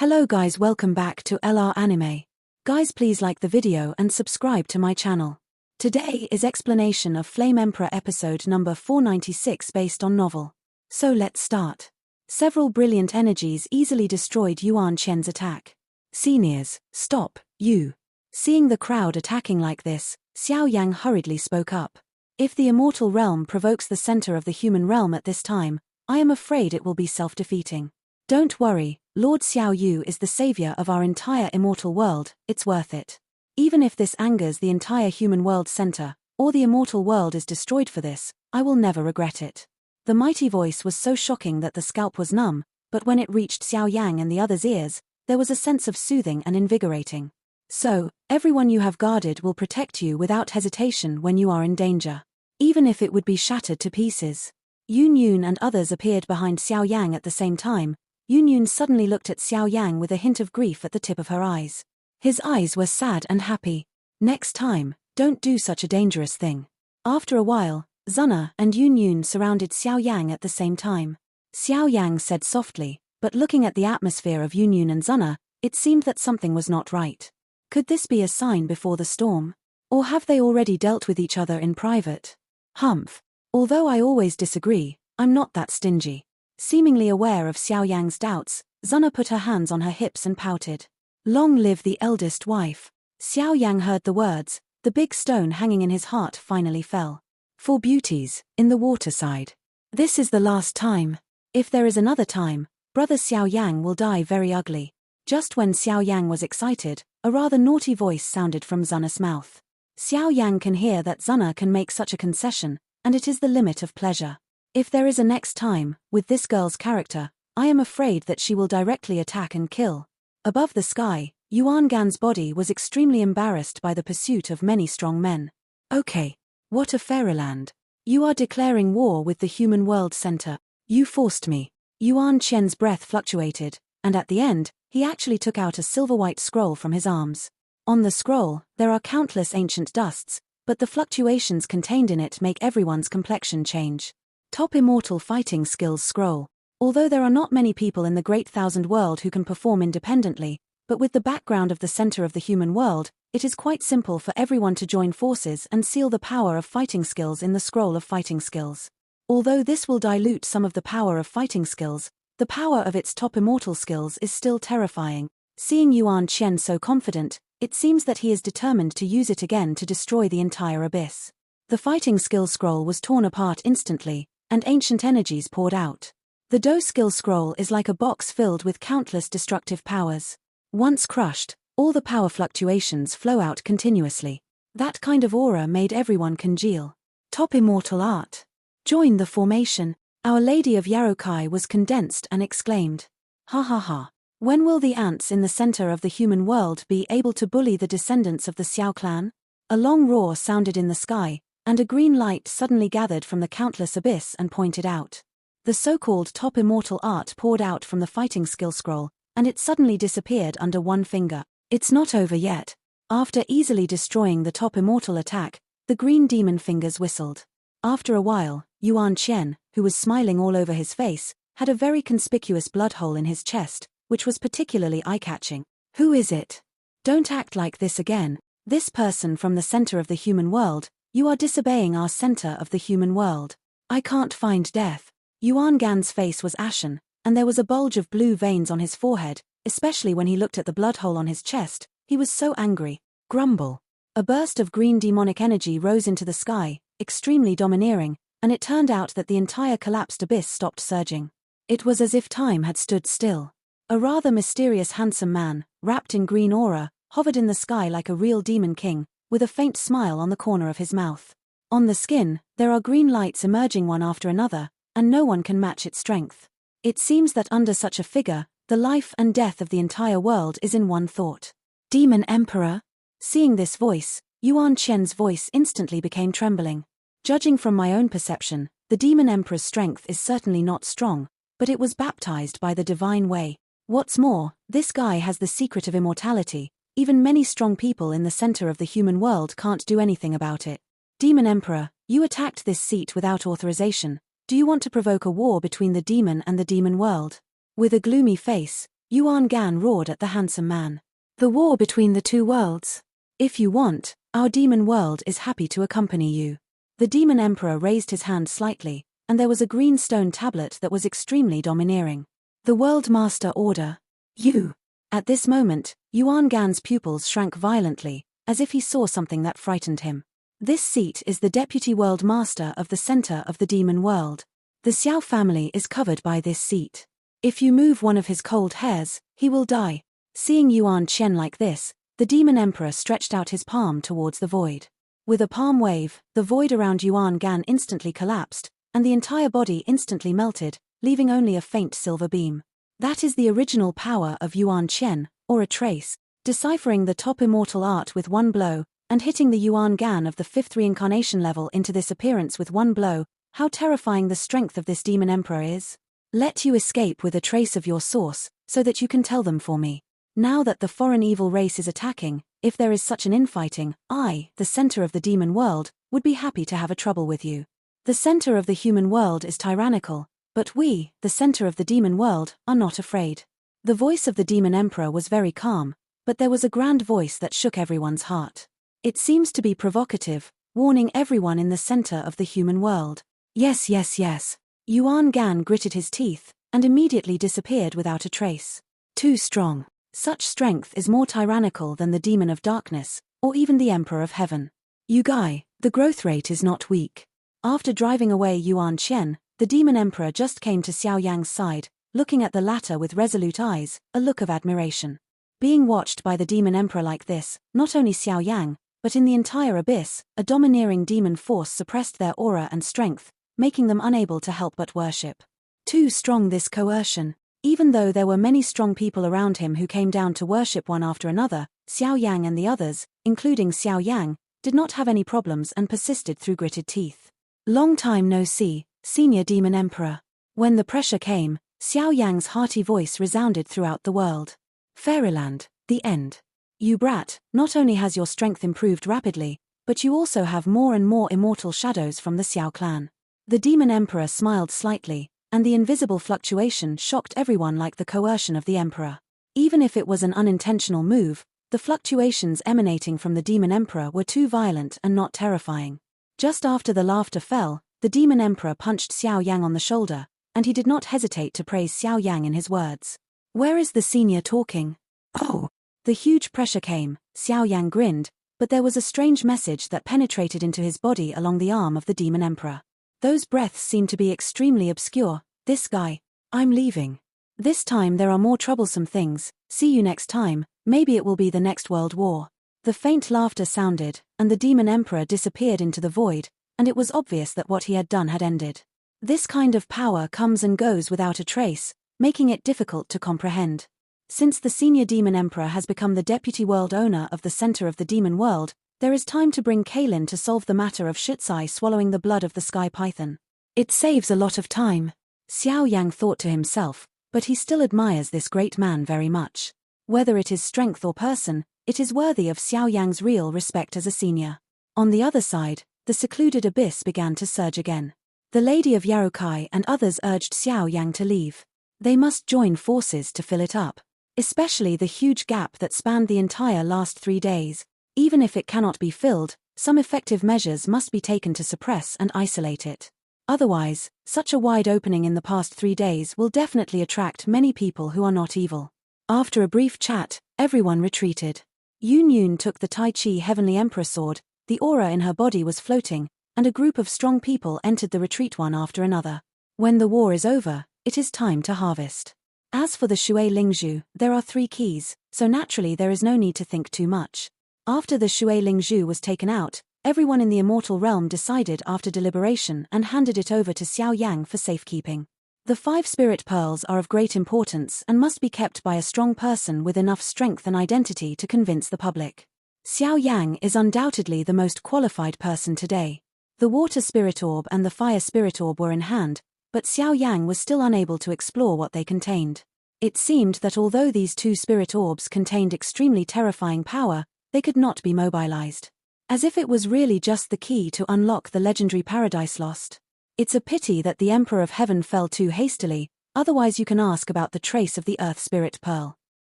Hello guys, welcome back to LR Anime. Guys, please like the video and subscribe to my channel. Today is explanation of Flame Emperor episode number 496 based on novel. So let's start. Several brilliant energies easily destroyed Yuan Qian's attack. Seniors, stop, you. Seeing the crowd attacking like this, Xiao Yan hurriedly spoke up. If the immortal realm provokes the center of the human realm at this time, I am afraid it will be self-defeating. Don't worry, Lord Xiao Yu is the savior of our entire immortal world, it's worth it. Even if this angers the entire human world center, or the immortal world is destroyed for this, I will never regret it. The mighty voice was so shocking that the scalp was numb, but when it reached Xiao Yang and the others' ears, there was a sense of soothing and invigorating. So, everyone you have guarded will protect you without hesitation when you are in danger. Even if it would be shattered to pieces. Yun and others appeared behind Xiao Yang at the same time. Yun suddenly looked at Xiao Yang with a hint of grief at the tip of her eyes. His eyes were sad and happy. Next time, don't do such a dangerous thing. After a while, Zuna and Yun surrounded Xiao Yang at the same time. Xiao Yang said softly, but looking at the atmosphere of Yun and Zuna, it seemed that something was not right. Could this be a sign before the storm? Or have they already dealt with each other in private? Humph. Although I always disagree, I'm not that stingy. Seemingly aware of Xiao Yang's doubts, Zuna put her hands on her hips and pouted. Long live the eldest wife. Xiao Yang heard the words, the big stone hanging in his heart finally fell. For beauties, in the waterside. This is the last time. If there is another time, brother Xiao Yang will die very ugly. Just when Xiao Yang was excited, a rather naughty voice sounded from Zuna's mouth. Xiao Yang can hear that Zuna can make such a concession, and it is the limit of pleasure. If there is a next time, with this girl's character, I am afraid that she will directly attack and kill. Above the sky, Yuan Gan's body was extremely embarrassed by the pursuit of many strong men. Okay. What a fairyland. You are declaring war with the human world center. You forced me. Yuan Qian's breath fluctuated, and at the end, he actually took out a silver-white scroll from his arms. On the scroll, there are countless ancient dusts, but the fluctuations contained in it make everyone's complexion change. Top Immortal Fighting Skills Scroll. Although there are not many people in the Great Thousand World who can perform independently, but with the background of the center of the human world, it is quite simple for everyone to join forces and seal the power of fighting skills in the Scroll of Fighting Skills. Although this will dilute some of the power of fighting skills, the power of its top immortal skills is still terrifying. Seeing Yuan Qian so confident, it seems that he is determined to use it again to destroy the entire abyss. The fighting skill scroll was torn apart instantly, and ancient energies poured out. The Do skill scroll is like a box filled with countless destructive powers. Once crushed, all the power fluctuations flow out continuously. That kind of aura made everyone congeal. Top immortal art. Join the formation. Our Lady of Yarokai was condensed and exclaimed. Ha ha ha. When will the ants in the center of the human world be able to bully the descendants of the Xiao clan? A long roar sounded in the sky, and a green light suddenly gathered from the countless abyss and pointed out. The so-called top immortal art poured out from the fighting skill scroll, and it suddenly disappeared under one finger. It's not over yet. After easily destroying the top immortal attack, the green demon fingers whistled. After a while, Yuan Qian, who was smiling all over his face, had a very conspicuous blood hole in his chest, which was particularly eye-catching. Who is it? Don't act like this again. This person from the center of the human world. You are disobeying our center of the human world. I can't find death. Yuan Gan's face was ashen, and there was a bulge of blue veins on his forehead, especially when he looked at the blood hole on his chest. He was so angry. Grumble. A burst of green demonic energy rose into the sky, extremely domineering, and it turned out that the entire collapsed abyss stopped surging. It was as if time had stood still. A rather mysterious handsome man, wrapped in green aura, hovered in the sky like a real demon king, with a faint smile on the corner of his mouth. On the skin, there are green lights emerging one after another, and no one can match its strength. It seems that under such a figure, the life and death of the entire world is in one thought. Demon Emperor? Seeing this voice, Yuan Qian's voice instantly became trembling. Judging from my own perception, the Demon Emperor's strength is certainly not strong, but it was baptized by the divine way. What's more, this guy has the secret of immortality. Even many strong people in the center of the human world can't do anything about it. Demon Emperor, you attacked this seat without authorization. Do you want to provoke a war between the demon and the demon world? With a gloomy face, Yuan Gan roared at the handsome man. The war between the two worlds. If you want, our demon world is happy to accompany you. The demon emperor raised his hand slightly, and there was a green stone tablet that was extremely domineering. The World Master Order. You. At this moment, Yuan Gan's pupils shrank violently, as if he saw something that frightened him. This seat is the Deputy World Master of the center of the demon world. The Xiao family is covered by this seat. If you move one of his cold hairs, he will die. Seeing Yuan Chen like this, the demon emperor stretched out his palm towards the void. With a palm wave, the void around Yuan Gan instantly collapsed, and the entire body instantly melted, leaving only a faint silver beam. That is the original power of Yuan Chen, or a trace, deciphering the top immortal art with one blow, and hitting the Yuan Gan of the 5th reincarnation level into this appearance with one blow. How terrifying the strength of this demon emperor is. Let you escape with a trace of your source, so that you can tell them for me. Now that the foreign evil race is attacking, if there is such an infighting, I, the center of the demon world, would be happy to have a trouble with you. The center of the human world is tyrannical, but we, the center of the demon world, are not afraid. The voice of the demon emperor was very calm, but there was a grand voice that shook everyone's heart. It seems to be provocative, warning everyone in the center of the human world. Yes, yes, yes. Yuan Gan gritted his teeth, and immediately disappeared without a trace. Too strong. Such strength is more tyrannical than the demon of darkness, or even the emperor of heaven. You guy, the growth rate is not weak. After driving away Yuan Chen, the demon emperor just came to Xiao Yang's side, looking at the latter with resolute eyes, a look of admiration. Being watched by the demon emperor like this, not only Xiao Yang, but in the entire abyss, a domineering demon force suppressed their aura and strength, making them unable to help but worship. Too strong this coercion. Even though there were many strong people around him who came down to worship one after another, Xiao Yang and the others, including Xiao Yang, did not have any problems and persisted through gritted teeth. Long time no see, Senior Demon Emperor. When the pressure came, Xiao Yang's hearty voice resounded throughout the world. Fairyland, the end. You brat, not only has your strength improved rapidly, but you also have more and more immortal shadows from the Xiao clan. The Demon Emperor smiled slightly, and the invisible fluctuation shocked everyone like the coercion of the Emperor. Even if it was an unintentional move, the fluctuations emanating from the Demon Emperor were too violent and not terrifying. Just after the laughter fell, the Demon Emperor punched Xiao Yang on the shoulder, and he did not hesitate to praise Xiao Yang in his words. Where is the senior talking? Oh! The huge pressure came, Xiao Yang grinned, but there was a strange message that penetrated into his body along the arm of the Demon Emperor. Those breaths seem to be extremely obscure. This guy. I'm leaving. This time there are more troublesome things. See you next time. Maybe it will be the next world war. The faint laughter sounded, and the Demon Emperor disappeared into the void, and it was obvious that what he had done had ended. This kind of power comes and goes without a trace, making it difficult to comprehend. Since the Senior Demon Emperor has become the deputy world owner of the center of the demon world, there is time to bring Kaelin to solve the matter of Shutsai swallowing the blood of the sky python. It saves a lot of time. Xiao Yang thought to himself, but he still admires this great man very much. Whether it is strength or person, it is worthy of Xiao Yang's real respect as a senior. On the other side, the secluded abyss began to surge again. The Lady of Yarokai and others urged Xiao Yang to leave. They must join forces to fill it up. Especially the huge gap that spanned the entire last 3 days. Even if it cannot be filled, some effective measures must be taken to suppress and isolate it. Otherwise, such a wide opening in the past 3 days will definitely attract many people who are not evil. After a brief chat, everyone retreated. Yun Yun took the Tai Chi Heavenly Emperor sword, the aura in her body was floating, and a group of strong people entered the retreat one after another. When the war is over, it is time to harvest. As for the Shui Lingzhu, there are 3 keys, so naturally there is no need to think too much. After the Shui Lingzhu was taken out, everyone in the immortal realm decided after deliberation and handed it over to Xiao Yang for safekeeping. The 5 spirit pearls are of great importance and must be kept by a strong person with enough strength and identity to convince the public. Xiao Yang is undoubtedly the most qualified person today. The water spirit orb and the fire spirit orb were in hand, but Xiao Yang was still unable to explore what they contained. It seemed that although these 2 spirit orbs contained extremely terrifying power, they could not be mobilized. As if it was really just the key to unlock the legendary Paradise Lost. It's a pity that the Emperor of Heaven fell too hastily, Otherwise you can ask about the trace of the Earth Spirit Pearl.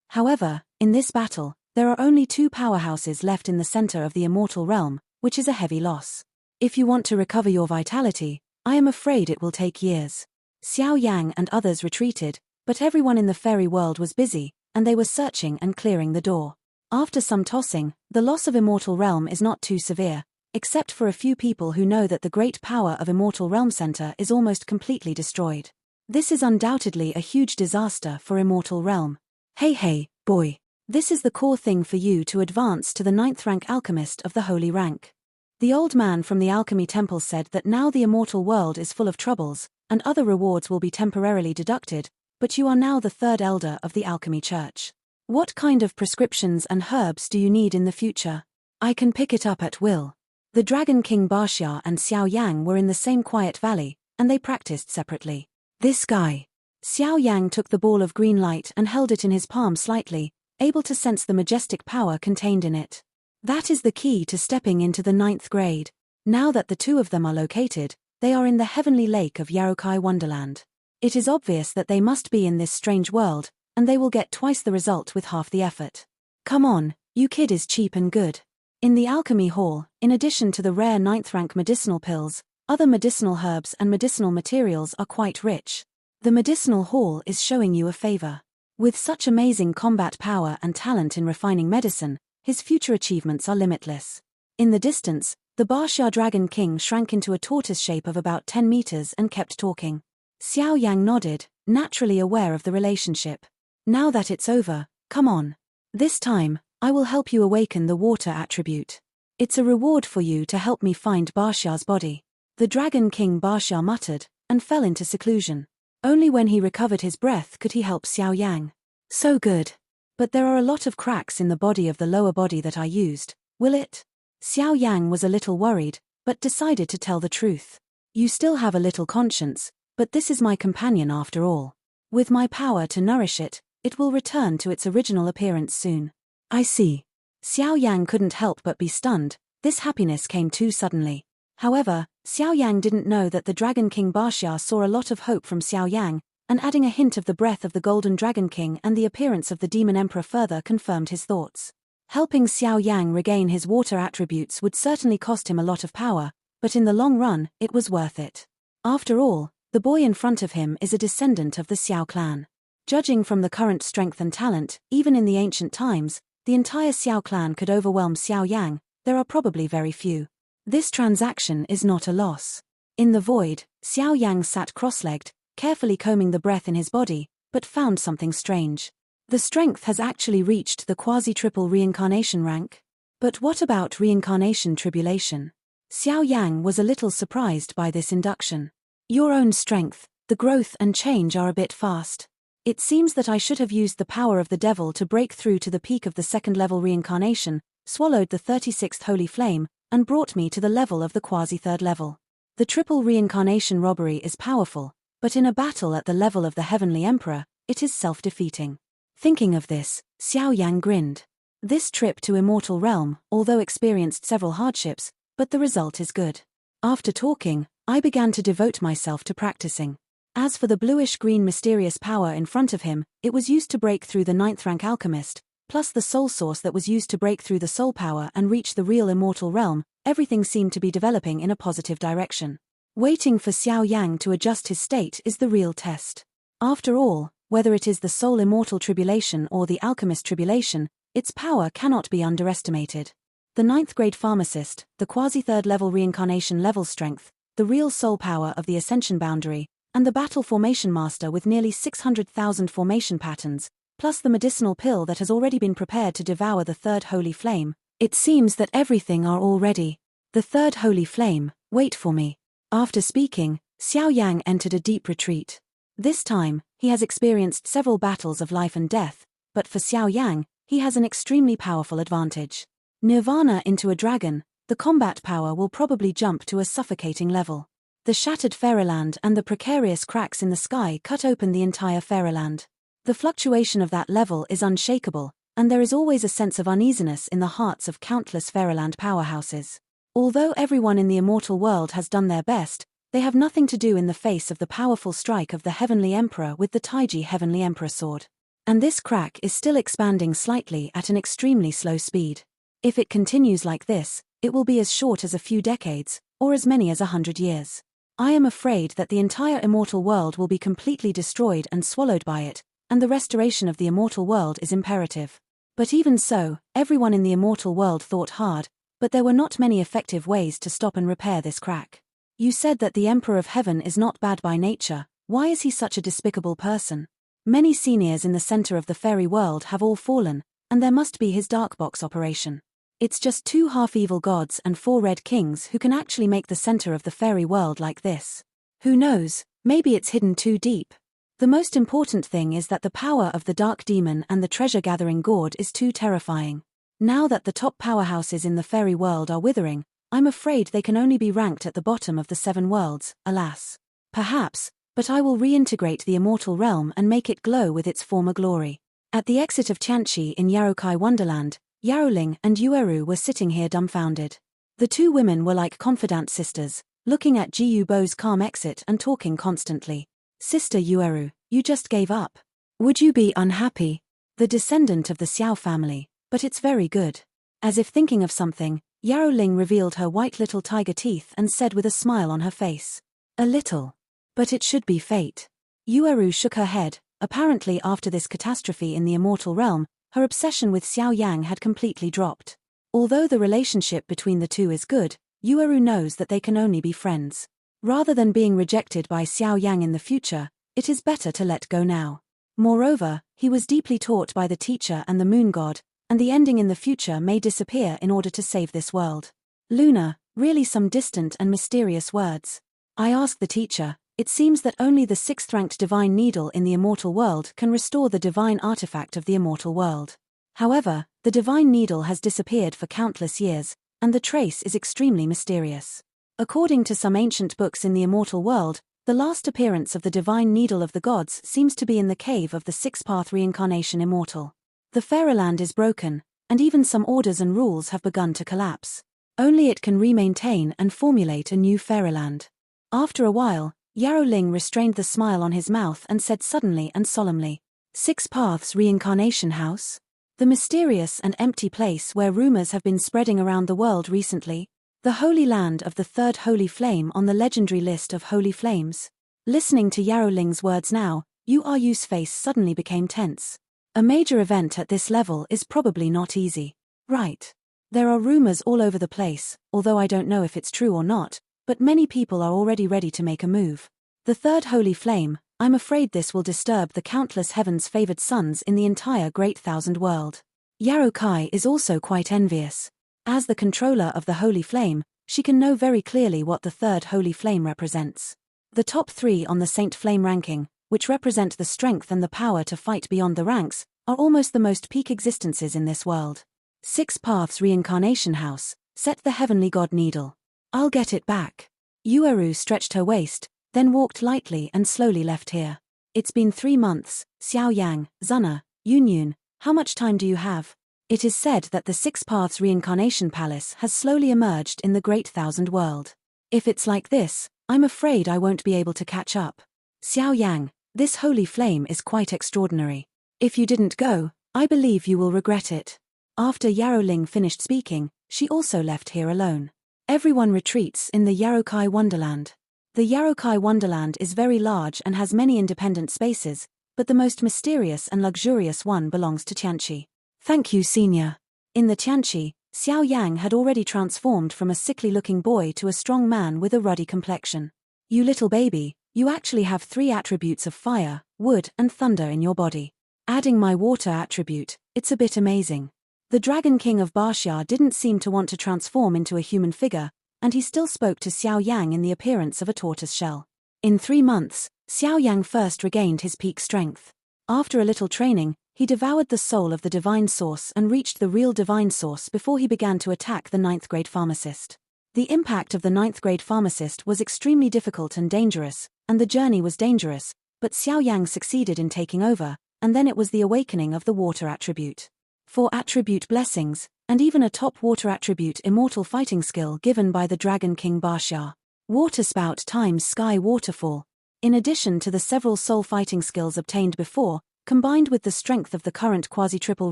However, in this battle, there are only 2 powerhouses left in the center of the immortal realm, which is a heavy loss. If you want to recover your vitality, I am afraid it will take years. Xiao Yang and others retreated, but everyone in the fairy world was busy, and they were searching and clearing the door. After some tossing, the loss of Immortal Realm is not too severe, except for a few people who know that the great power of Immortal Realm Center is almost completely destroyed. This is undoubtedly a huge disaster for Immortal Realm. Hey, boy. This is the core thing for you to advance to the 9th rank alchemist of the holy rank. The old man from the alchemy temple said that now the immortal world is full of troubles, and other rewards will be temporarily deducted, but you are now the 3rd elder of the alchemy church. What kind of prescriptions and herbs do you need in the future? I can pick it up at will. The Dragon King Xia and Xiao Yang were in the same quiet valley, and they practiced separately. This guy. Xiao Yang took the ball of green light and held it in his palm slightly, able to sense the majestic power contained in it. That is the key to stepping into the 9th grade. Now that the 2 of them are located, they are in the heavenly lake of Yarokai Wonderland. It is obvious that they must be in this strange world, and they will get twice the result with half the effort. Come on, you kid is cheap and good. In the alchemy hall, in addition to the rare 9th rank medicinal pills, other medicinal herbs and medicinal materials are quite rich. The medicinal hall is showing you a favor. With such amazing combat power and talent in refining medicine, his future achievements are limitless. In the distance, the Xia Dragon King shrank into a tortoise shape of about 10 meters and kept talking. Xiao Yang nodded, naturally aware of the relationship. Now that it's over, come on. This time, I will help you awaken the water attribute. It's a reward for you to help me find Xia's body. The Dragon King Xia muttered, and fell into seclusion. Only when he recovered his breath could he help Xiao Yang. So good. But there are a lot of cracks in the body of the lower body that I used, will it? Xiao Yang was a little worried, but decided to tell the truth. You still have a little conscience, but this is my companion after all. With my power to nourish it, it will return to its original appearance soon. I see. Xiao Yang couldn't help but be stunned. This happiness came too suddenly. However, Xiao Yang didn't know that the Dragon King Xia saw a lot of hope from Xiao Yang, and adding a hint of the breath of the Golden Dragon King and the appearance of the Demon Emperor further confirmed his thoughts. Helping Xiao Yang regain his water attributes would certainly cost him a lot of power, but in the long run, it was worth it. After all, the boy in front of him is a descendant of the Xiao clan. Judging from the current strength and talent, even in the ancient times, the entire Xiao clan could overwhelm Xiao Yang. There are probably very few. This transaction is not a loss. In the void, Xiao Yang sat cross-legged, carefully combing the breath in his body, but found something strange. The strength has actually reached the quasi-triple reincarnation rank. But what about reincarnation tribulation? Xiao Yang was a little surprised by this induction. Your own strength, the growth and change are a bit fast. It seems that I should have used the power of the devil to break through to the peak of the 2nd level reincarnation, swallowed the 36th holy flame, and brought me to the level of the quasi-3rd level. The triple reincarnation robbery is powerful, but in a battle at the level of the heavenly emperor, it is self-defeating. Thinking of this, Xiao Yang grinned. This trip to Immortal Realm, although experienced several hardships, but the result is good. After talking, I began to devote myself to practicing. As for the bluish-green mysterious power in front of him, it was used to break through the 9th rank alchemist, plus the soul source that was used to break through the soul power and reach the real immortal realm. Everything seemed to be developing in a positive direction. Waiting for Xiao Yang to adjust his state is the real test. After all, whether it is the soul immortal tribulation or the alchemist tribulation, its power cannot be underestimated. The 9th grade pharmacist, the quasi-3rd level reincarnation level strength, the real soul power of the ascension boundary, and the battle formation master with nearly 600,000 formation patterns, plus the medicinal pill that has already been prepared to devour the 3rd holy flame, it seems that everything are all ready. The 3rd holy flame, wait for me. After speaking, Xiao Yang entered a deep retreat. This time, he has experienced several battles of life and death, but for Xiao Yang, he has an extremely powerful advantage. Nirvana into a dragon, the combat power will probably jump to a suffocating level. The shattered fairyland and the precarious cracks in the sky cut open the entire fairyland. The fluctuation of that level is unshakable, and there is always a sense of uneasiness in the hearts of countless fairyland powerhouses. Although everyone in the immortal world has done their best, They have nothing to do in the face of the powerful strike of the Heavenly Emperor with the Taiji Heavenly Emperor sword. And this crack is still expanding slightly at an extremely slow speed. If it continues like this, it will be as short as a few decades, or as many as 100 years. I am afraid that the entire immortal world will be completely destroyed and swallowed by it, and the restoration of the immortal world is imperative. But even so, everyone in the immortal world thought hard, but there were not many effective ways to stop and repair this crack. You said that the Emperor of Heaven is not bad by nature. Why is he such a despicable person? Many seniors in the center of the fairy world have all fallen, and there must be his dark box operation. It's just 2 half-evil gods and 4 red kings who can actually make the center of the fairy world like this. Who knows, maybe it's hidden too deep. The most important thing is that the power of the dark demon and the treasure-gathering gourd is too terrifying. Now that the top powerhouses in the fairy world are withering, I'm afraid they can only be ranked at the bottom of the 7 worlds, alas. Perhaps, but I will reintegrate the immortal realm and make it glow with its former glory. At the exit of Tianqi in Yarokai Wonderland, Yaoling and Yueru were sitting here dumbfounded. The 2 women were like confidant sisters, looking at Ji Yubo's calm exit and talking constantly. Sister Yueru, you just gave up. Would you be unhappy? The descendant of the Xiao family, but it's very good. As if thinking of something, Yaoling revealed her white little tiger teeth and said with a smile on her face. A little. But it should be fate. Yueru shook her head. Apparently after this catastrophe in the immortal realm, her obsession with Xiao Yang had completely dropped. Although the relationship between the 2 is good, Yueru knows that they can only be friends. Rather than being rejected by Xiao Yang in the future, it is better to let go now. Moreover, he was deeply taught by the teacher and the moon god, and the ending in the future may disappear in order to save this world. Luna, really some distant and mysterious words. I asked the teacher. It seems that only the 6th-ranked divine needle in the immortal world can restore the divine artifact of the immortal world. However, the divine needle has disappeared for countless years, and the trace is extremely mysterious. According to some ancient books in the immortal world, the last appearance of the divine needle of the gods seems to be in the cave of the 6th-path reincarnation immortal. The Fairyland is broken, and even some orders and rules have begun to collapse. Only it can remaintain and formulate a new Fairyland. After a while, Yaoling restrained the smile on his mouth and said suddenly and solemnly, 6 Paths Reincarnation House? The mysterious and empty place where rumors have been spreading around the world recently? The holy land of the 3rd holy flame on the legendary list of holy flames? Listening to Yaoling's words now, Yu's face suddenly became tense. A major event at this level is probably not easy. Right. There are rumors all over the place, although I don't know if it's true or not, but many people are already ready to make a move. The 3rd holy flame, I'm afraid this will disturb the countless heaven's favored sons in the entire Great Thousand World. Yarokai is also quite envious. As the controller of the holy flame, she can know very clearly what the 3rd holy flame represents. The top 3 on the Saint Flame ranking, which represent the strength and the power to fight beyond the ranks, are almost the most peak existences in this world. 6 Paths Reincarnation House, set the heavenly god needle. I'll get it back. Yueru stretched her waist, then walked lightly and slowly left here. It's been 3 months, Xiao Yang, Zuna, Yunyun, how much time do you have? It is said that the 6 Paths Reincarnation Palace has slowly emerged in the Great Thousand World. If it's like this, I'm afraid I won't be able to catch up. Xiao Yang, this holy flame is quite extraordinary. If you didn't go, I believe you will regret it. After Yaoling finished speaking, she also left here alone. Everyone retreats in the Yarokai Wonderland. The Yarokai Wonderland is very large and has many independent spaces, but the most mysterious and luxurious one belongs to Tianqi. Thank you, Senior. In the Tianqi, Xiao Yang had already transformed from a sickly-looking boy to a strong man with a ruddy complexion. You little baby, you actually have 3 attributes of fire, wood, and thunder in your body. Adding my water attribute, it's a bit amazing. The Dragon King of Baxia didn't seem to want to transform into a human figure, and he still spoke to Xiao Yang in the appearance of a tortoise shell. In 3 months, Xiao Yang first regained his peak strength. After a little training, he devoured the soul of the divine source and reached the real divine source before he began to attack the 9th-grade pharmacist. The impact of the 9th-grade pharmacist was extremely difficult and dangerous, and the journey was dangerous, but Xiao Yang succeeded in taking over, and then it was the awakening of the water attribute. 4 attribute blessings, and even a top water attribute immortal fighting skill given by the Dragon King Baxia. Water spout times sky waterfall. In addition to the several soul fighting skills obtained before, combined with the strength of the current quasi-triple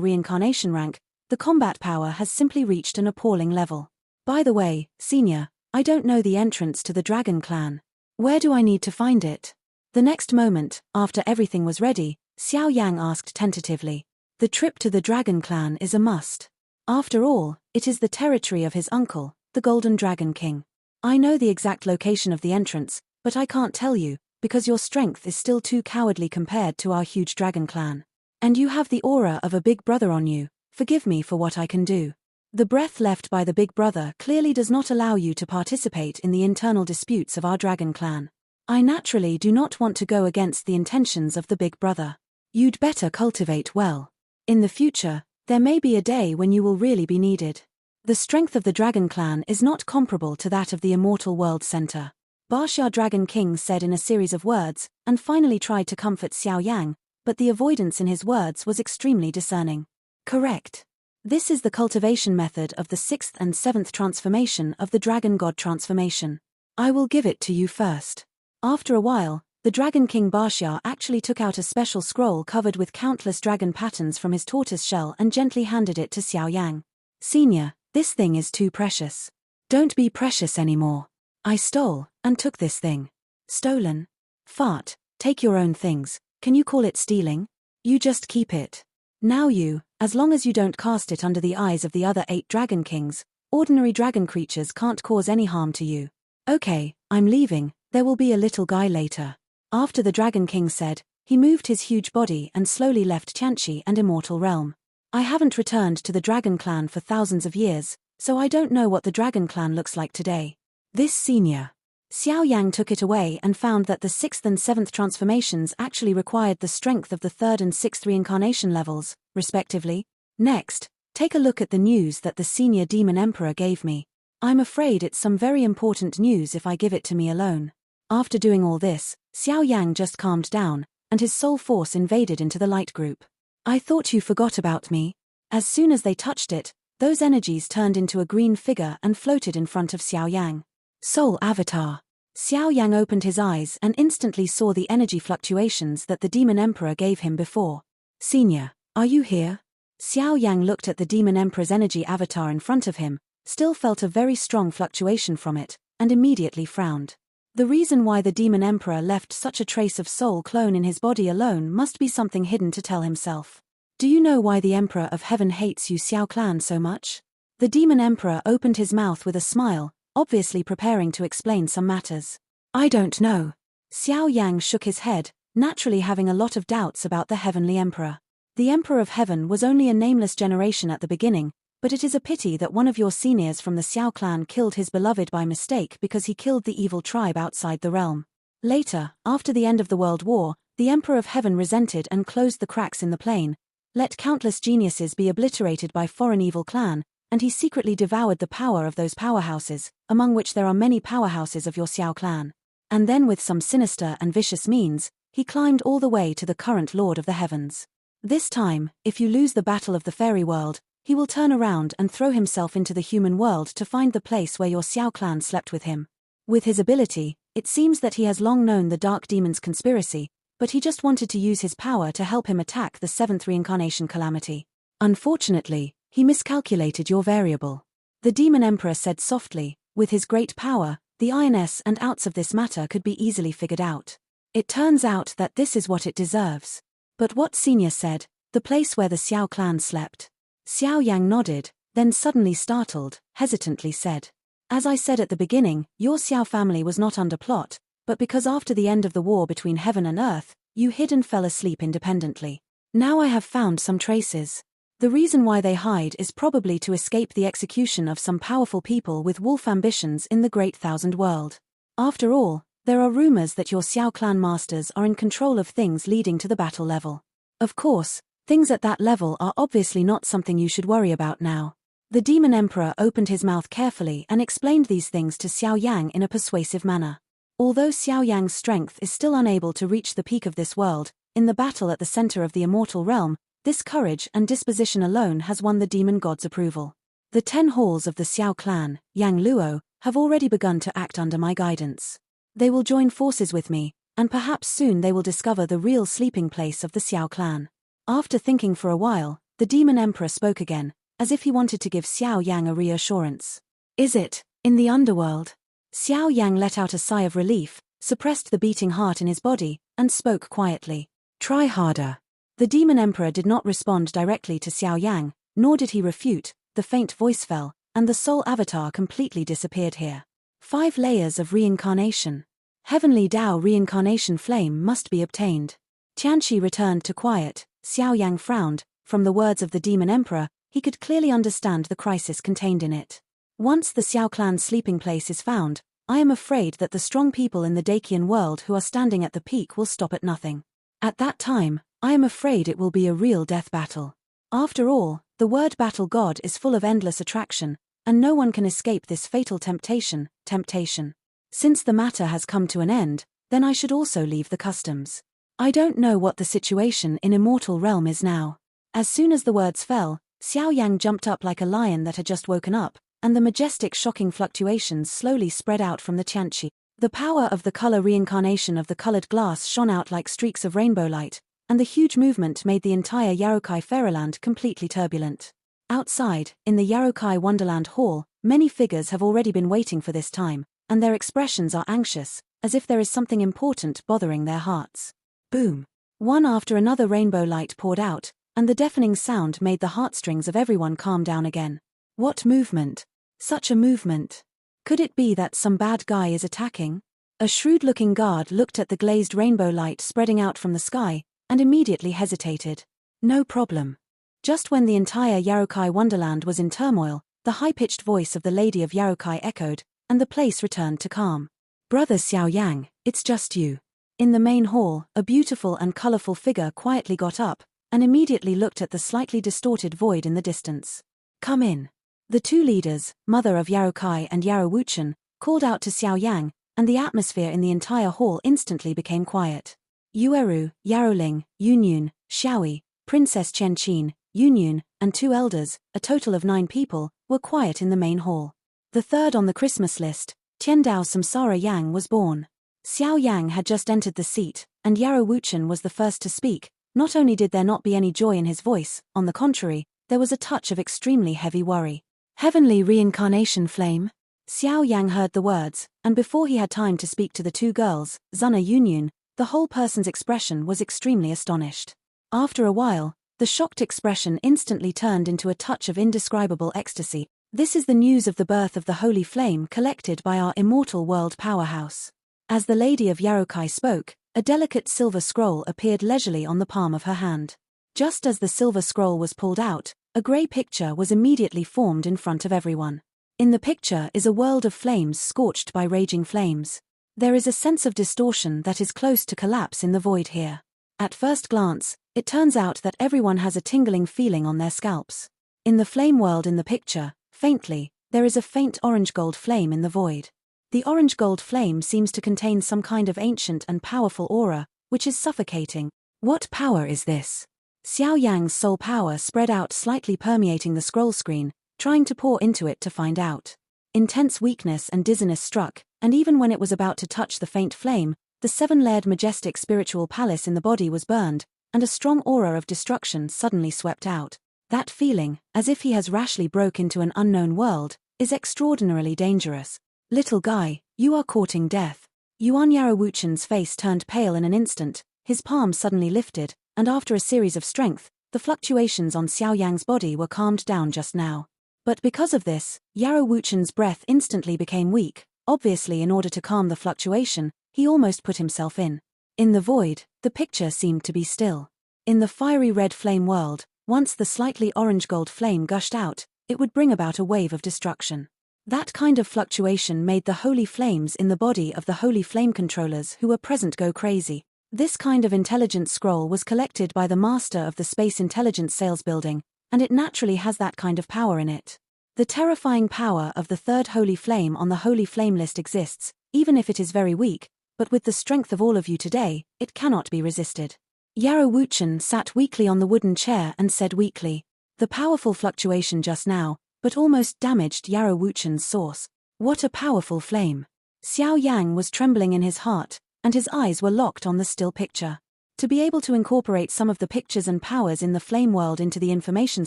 reincarnation rank, the combat power has simply reached an appalling level. By the way, Senior, I don't know the entrance to the Dragon Clan. Where do I need to find it? The next moment, after everything was ready, Xiao Yang asked tentatively. The trip to the Dragon Clan is a must. After all, it is the territory of his uncle, the Golden Dragon King. I know the exact location of the entrance, but I can't tell you, because your strength is still too cowardly compared to our huge Dragon Clan. And you have the aura of a big brother on you. Forgive me for what I can do. The breath left by the big brother clearly does not allow you to participate in the internal disputes of our Dragon Clan. I naturally do not want to go against the intentions of the big brother. You'd better cultivate well. In the future, there may be a day when you will really be needed. The strength of the Dragon Clan is not comparable to that of the Immortal World Center. Xiao Dragon King said in a series of words, and finally tried to comfort Xiao Yang, but the avoidance in his words was extremely discerning. Correct. This is the cultivation method of the 6th and 7th transformation of the Dragon God transformation. I will give it to you first. After a while, the Dragon King Xiao actually took out a special scroll covered with countless dragon patterns from his tortoise shell and gently handed it to Xiao Yang. Senior, this thing is too precious. Don't be precious anymore. I stole, and took this thing. Stolen? Fart, take your own things. Can you call it stealing? You just keep it. Now you, as long as you don't cast it under the eyes of the other 8 Dragon Kings, ordinary dragon creatures can't cause any harm to you. Okay, I'm leaving, there will be a little guy later. After the Dragon King said, he moved his huge body and slowly left Tianqi and Immortal Realm. I haven't returned to the Dragon Clan for thousands of years, so I don't know what the Dragon Clan looks like today. This Senior. Xiao Yang took it away and found that the 6th and 7th transformations actually required the strength of the 3rd and 6th reincarnation levels, respectively. Next, take a look at the news that the Senior Demon Emperor gave me. I'm afraid it's some very important news if I give it to me alone. After doing all this, Xiao Yang just calmed down, and his soul force invaded into the light group. I thought you forgot about me. As soon as they touched it, those energies turned into a green figure and floated in front of Xiao Yang. Soul Avatar. Xiao Yang opened his eyes and instantly saw the energy fluctuations that the Demon Emperor gave him before. Senior, are you here? Xiao Yang looked at the Demon Emperor's energy avatar in front of him, still felt a very strong fluctuation from it, and immediately frowned. The reason why the Demon Emperor left such a trace of soul clone in his body alone must be something hidden to tell himself. Do you know why the Emperor of Heaven hates you Xiao Clan so much? The Demon Emperor opened his mouth with a smile, obviously preparing to explain some matters. I don't know. Xiao Yang shook his head, naturally having a lot of doubts about the Heavenly Emperor. The Emperor of Heaven was only a nameless generation at the beginning, but it is a pity that one of your seniors from the Xiao clan killed his beloved by mistake because he killed the evil tribe outside the realm. Later, after the end of the World War, the Emperor of Heaven resented and closed the cracks in the plane, let countless geniuses be obliterated by foreign evil clan, and he secretly devoured the power of those powerhouses, among which there are many powerhouses of your Xiao clan. And then with some sinister and vicious means, he climbed all the way to the current Lord of the Heavens. This time, if you lose the battle of the fairy world, he will turn around and throw himself into the human world to find the place where your Xiao clan slept with him. With his ability, it seems that he has long known the Dark Demon's conspiracy, but he just wanted to use his power to help him attack the 7th reincarnation calamity. Unfortunately, he miscalculated your variable. The Demon Emperor said softly, with his great power, the ins and outs of this matter could be easily figured out. It turns out that this is what it deserves. But what Senior said, the place where the Xiao clan slept. Xiao Yang nodded, then suddenly startled, hesitantly said. As I said at the beginning, your Xiao family was not under plot, but because after the end of the war between heaven and earth, you hid and fell asleep independently. Now I have found some traces. The reason why they hide is probably to escape the execution of some powerful people with wolf ambitions in the Great Thousand World. After all, there are rumors that your Xiao clan masters are in control of things leading to the battle level. Of course, things at that level are obviously not something you should worry about now. The Demon Emperor opened his mouth carefully and explained these things to Xiao Yang in a persuasive manner. Although Xiao Yang's strength is still unable to reach the peak of this world, in the battle at the center of the Immortal Realm, this courage and disposition alone has won the demon god's approval. The 10 halls of the Xiao clan, Yang Luo, have already begun to act under my guidance. They will join forces with me, and perhaps soon they will discover the real sleeping place of the Xiao clan. After thinking for a while, the Demon Emperor spoke again, as if he wanted to give Xiao Yang a reassurance. Is it, in the underworld? Xiao Yang let out a sigh of relief, suppressed the beating heart in his body, and spoke quietly. Try harder. The Demon Emperor did not respond directly to Xiao Yang, nor did he refute. The faint voice fell, and the soul avatar completely disappeared here. 5 layers of reincarnation. Heavenly Tao reincarnation flame must be obtained. Tianqi returned to quiet. Xiao Yang frowned. From the words of the Demon Emperor, he could clearly understand the crisis contained in it. Once the Xiao clan's sleeping place is found, I am afraid that the strong people in the Dacian world who are standing at the peak will stop at nothing. At that time, I am afraid it will be a real death battle. After all, the word battle god is full of endless attraction, and no one can escape this fatal temptation. Since the matter has come to an end, then I should also leave the customs. I don't know what the situation in Immortal Realm is now. As soon as the words fell, Xiao Yang jumped up like a lion that had just woken up, and the majestic shocking fluctuations slowly spread out from the Tianqi. The power of the color reincarnation of the colored glass shone out like streaks of rainbow light, and the huge movement made the entire Yarokai Fairyland completely turbulent. Outside, in the Yarokai Wonderland Hall, many figures have already been waiting for this time, and their expressions are anxious, as if there is something important bothering their hearts. Boom! One after another rainbow light poured out, and the deafening sound made the heartstrings of everyone calm down again. What movement? Such a movement. Could it be that some bad guy is attacking? A shrewd-looking guard looked at the glazed rainbow light spreading out from the sky, and immediately hesitated. No problem. Just when the entire Yarokai Wonderland was in turmoil, the high-pitched voice of the Lady of Yarokai echoed, and the place returned to calm. Brother Xiao Yang, it's just you. In the main hall, a beautiful and colorful figure quietly got up, and immediately looked at the slightly distorted void in the distance. Come in. The 2 leaders, Mother of Yarokai and Yarrow Wuchen, called out to Xiao Yang, and the atmosphere in the entire hall instantly became quiet. Yueru, Yarrowling, Yunyun, Xiaoyi, Princess Qianqin, Yunyun, and 2 elders, a total of 9 people, were quiet in the main hall. The third on the Christmas list, Tiandao Samsara Yang, was born. Xiao Yang had just entered the seat, and Yarrow Wuchen was the first to speak. Not only did there not be any joy in his voice, on the contrary, there was a touch of extremely heavy worry. Heavenly reincarnation flame? Xiao Yang heard the words, and before he had time to speak to the 2 girls, Zuna Yunyun, the whole person's expression was extremely astonished. After a while, the shocked expression instantly turned into a touch of indescribable ecstasy. This is the news of the birth of the holy flame collected by our immortal world powerhouse. As the Lady of Yarokai spoke, a delicate silver scroll appeared leisurely on the palm of her hand. Just as the silver scroll was pulled out, a grey picture was immediately formed in front of everyone. In the picture is a world of flames scorched by raging flames. There is a sense of distortion that is close to collapse in the void here. At first glance, it turns out that everyone has a tingling feeling on their scalps. In the flame world in the picture, faintly, there is a faint orange-gold flame in the void. The orange-gold flame seems to contain some kind of ancient and powerful aura, which is suffocating. What power is this? Xiao Yang's soul power spread out slightly, permeating the scroll screen, trying to pour into it to find out. Intense weakness and dizziness struck, and even when it was about to touch the faint flame, the 7-layered majestic spiritual palace in the body was burned, and a strong aura of destruction suddenly swept out. That feeling, as if he has rashly broke into an unknown world, is extraordinarily dangerous. Little guy, you are courting death. Yuan Yarrow Wuchen's face turned pale in an instant, his palm suddenly lifted, and after a series of strength, the fluctuations on Xiao Yang's body were calmed down just now. But because of this, Yarrow Wuchen's breath instantly became weak. Obviously, in order to calm the fluctuation, he almost put himself in. In the void, the picture seemed to be still. In the fiery red flame world, once the slightly orange-gold flame gushed out, it would bring about a wave of destruction. That kind of fluctuation made the holy flames in the body of the holy flame controllers who were present go crazy. This kind of intelligence scroll was collected by the master of the Space Intelligence Sales Building, and it naturally has that kind of power in it. The terrifying power of the third holy flame on the holy flame list exists, even if it is very weak, but with the strength of all of you today, it cannot be resisted. Yarrow Wuchen sat weakly on the wooden chair and said weakly, "The powerful fluctuation just now, but almost damaged Yarrow Wuchen's source. What a powerful flame. Xiao Yang was trembling in his heart, and his eyes were locked on the still picture. To be able to incorporate some of the pictures and powers in the flame world into the information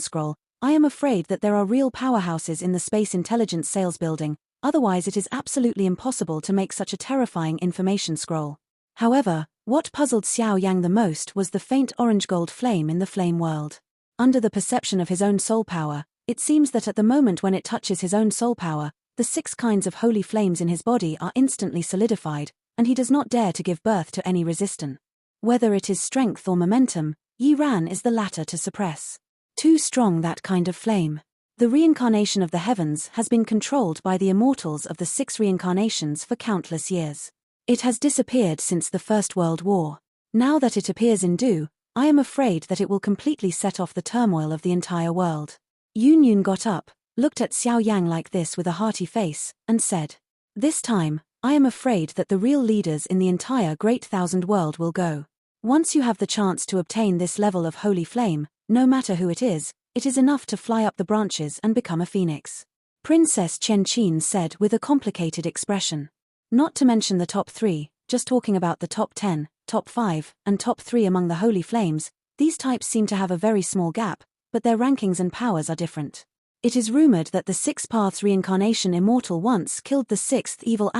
scroll, I am afraid that there are real powerhouses in the space intelligence sales building, otherwise it is absolutely impossible to make such a terrifying information scroll. However, what puzzled Xiao Yang the most was the faint orange-gold flame in the flame world. Under the perception of his own soul power, it seems that at the moment when it touches his own soul power, the 6 kinds of holy flames in his body are instantly solidified, and he does not dare to give birth to any resistance. Whether it is strength or momentum, Yi Ran is the latter to suppress. Too strong that kind of flame. The reincarnation of the heavens has been controlled by the immortals of the 6 reincarnations for countless years. It has disappeared since the First World War. Now that it appears in Du, I am afraid that it will completely set off the turmoil of the entire world. Yun Yun got up, looked at Xiao Yang like this with a hearty face, and said, "This time, I am afraid that the real leaders in the entire Great Thousand World will go. Once you have the chance to obtain this level of holy flame, no matter who it is enough to fly up the branches and become a phoenix." Princess Chen Qin said with a complicated expression. Not to mention the top 3, just talking about the top 10, top 5, and top 3 among the holy flames, these types seem to have a very small gap, but their rankings and powers are different. It is rumored that the 6 Paths reincarnation immortal once killed the 6th evil ****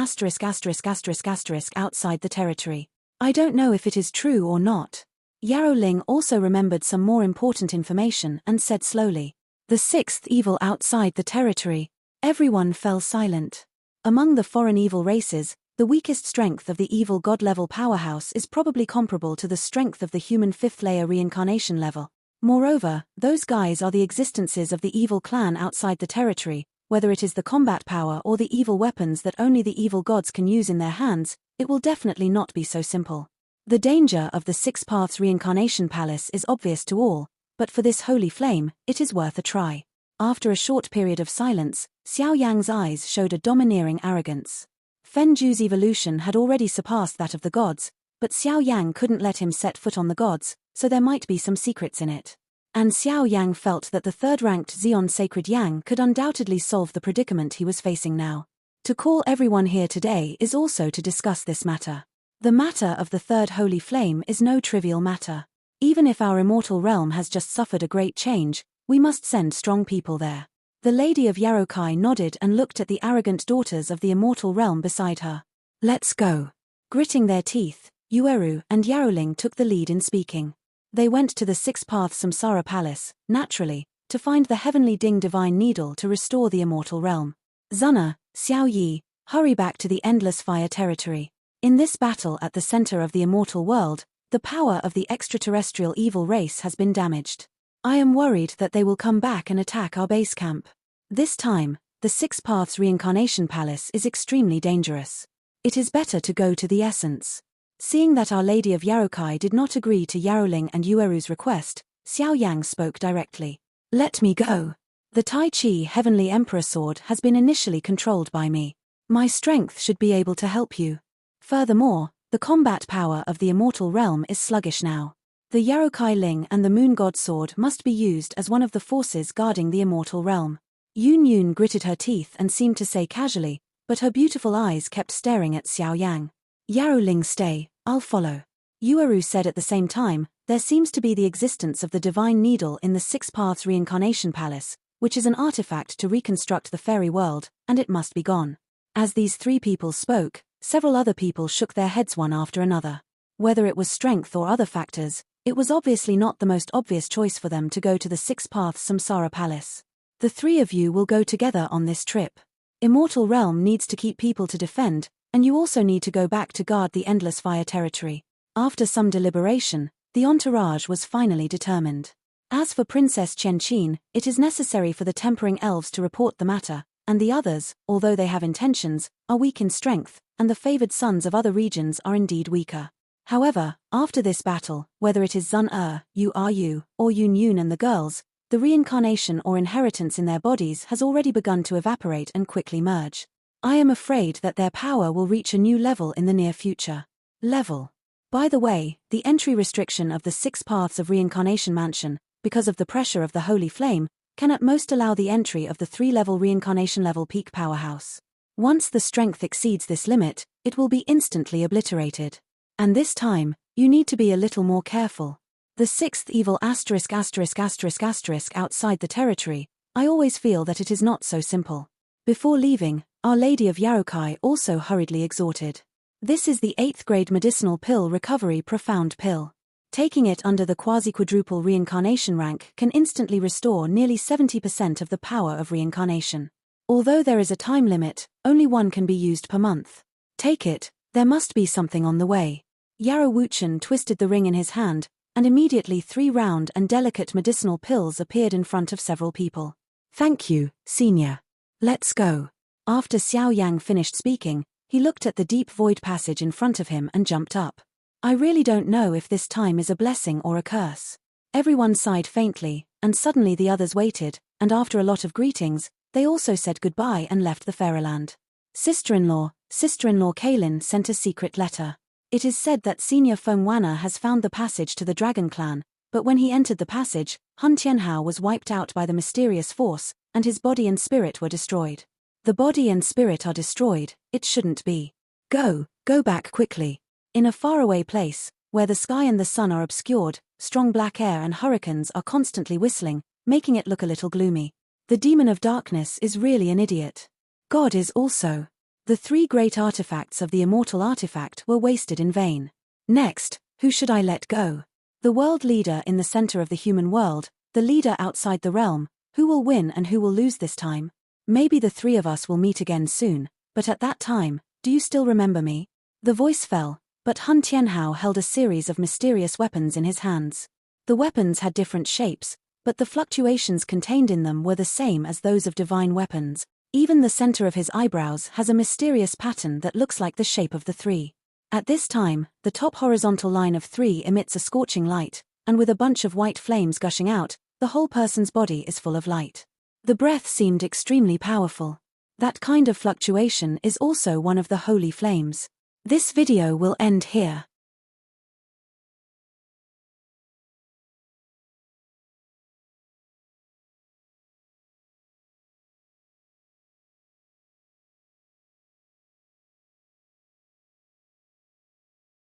outside the territory. I don't know if it is true or not. Yarrow Ling also remembered some more important information and said slowly, "The 6th evil outside the territory." Everyone fell silent. Among the foreign evil races, the weakest strength of the evil god-level powerhouse is probably comparable to the strength of the human 5th layer reincarnation level. Moreover, those guys are the existences of the evil clan outside the territory. Whether it is the combat power or the evil weapons that only the evil gods can use in their hands, it will definitely not be so simple. The danger of the 6 Paths reincarnation palace is obvious to all, but for this holy flame, it is worth a try. After a short period of silence, Xiao Yang's eyes showed a domineering arrogance. Fen Zhu's evolution had already surpassed that of the gods, but Xiao Yang couldn't let him set foot on the gods, so there might be some secrets in it. And Xiao Yang felt that the 3rd-ranked Xion Sacred Yang could undoubtedly solve the predicament he was facing now. To call everyone here today is also to discuss this matter. The matter of the 3rd holy flame is no trivial matter. Even if our immortal realm has just suffered a great change, we must send strong people there. The Lady of Yarokai nodded and looked at the arrogant daughters of the immortal realm beside her. "Let's go." Gritting their teeth, Yueru and Yaroling took the lead in speaking. They went to the 6 Paths Samsara Palace, naturally, to find the heavenly Ding divine needle to restore the immortal realm. Zuna, Xiao Yi, hurry back to the endless fire territory. In this battle at the center of the immortal world, the power of the extraterrestrial evil race has been damaged. I am worried that they will come back and attack our base camp. This time, the 6 Paths reincarnation palace is extremely dangerous. It is better to go to the essence. Seeing that Our Lady of Yarokai did not agree to Yaroling and Yueru's request, Xiao Yang spoke directly. "Let me go. The Tai Chi Heavenly Emperor Sword has been initially controlled by me. My strength should be able to help you. Furthermore, the combat power of the immortal realm is sluggish now. The Yarokai Ling and the Moon God Sword must be used as one of the forces guarding the immortal realm." Yun Yun gritted her teeth and seemed to say casually, but her beautiful eyes kept staring at Xiao Yang. "Yaroling, stay, I'll follow." Yueru said at the same time, "There seems to be the existence of the divine needle in the 6 Paths reincarnation palace, which is an artifact to reconstruct the fairy world, and it must be gone." As these 3 people spoke, several other people shook their heads one after another. Whether it was strength or other factors, it was obviously not the most obvious choice for them to go to the 6 Paths Samsara Palace. "The 3 of you will go together on this trip. Immortal Realm needs to keep people to defend, and you also need to go back to guard the Endless Fire territory." After some deliberation, the entourage was finally determined. As for Princess Chen Qin, it is necessary for the Tempering Elves to report the matter, and the others, although they have intentions, are weak in strength, and the favored sons of other regions are indeed weaker. However, after this battle, whether it is Zun Yu, or Yun Yun and the girls, the reincarnation or inheritance in their bodies has already begun to evaporate and quickly merge. I am afraid that their power will reach a new level in the near future. By the way, the entry restriction of the 6 Paths of Reincarnation Mansion, because of the pressure of the Holy Flame, can at most allow the entry of the 3-level Reincarnation level peak powerhouse. Once the strength exceeds this limit, it will be instantly obliterated. And this time, you need to be a little more careful. The sixth evil outside the territory, I always feel that it is not so simple. Before leaving, Our Lady of Yarokai also hurriedly exhorted. This is the 8th grade medicinal pill recovery profound pill. Taking it under the quasi-quadruple reincarnation rank can instantly restore nearly 70% of the power of reincarnation. Although there is a time limit, only one can be used per month. Take it, there must be something on the way. Yarrow Wuchen twisted the ring in his hand, and immediately 3 round and delicate medicinal pills appeared in front of several people. Thank you, Senior. Let's go. After Xiao Yang finished speaking, he looked at the deep void passage in front of him and jumped up. I really don't know if this time is a blessing or a curse. Everyone sighed faintly, and suddenly the others waited, and after a lot of greetings, they also said goodbye and left the Fairyland. Sister-in-law Kaylin sent a secret letter. It is said that Senior Feng Wanna has found the passage to the Dragon Clan, but when he entered the passage, Hun Tianhao was wiped out by the mysterious force, and his body and spirit were destroyed. The body and spirit are destroyed, it shouldn't be. Go back quickly. In a faraway place, where the sky and the sun are obscured, strong black air and hurricanes are constantly whistling, making it look a little gloomy. The demon of darkness is really an idiot. God is also. The 3 great artifacts of the immortal artifact were wasted in vain. Next, who should I let go? The world leader in the center of the human world, the leader outside the realm. Who will win and who will lose this time? Maybe the 3 of us will meet again soon, but at that time, do you still remember me? The voice fell, but Hun Tianhao held a series of mysterious weapons in his hands. The weapons had different shapes, but the fluctuations contained in them were the same as those of divine weapons. Even the center of his eyebrows has a mysterious pattern that looks like the shape of the 3. At this time, the top horizontal line of 3 emits a scorching light, and with a bunch of white flames gushing out, the whole person's body is full of light. The breath seemed extremely powerful. That kind of fluctuation is also one of the holy flames. This video will end here.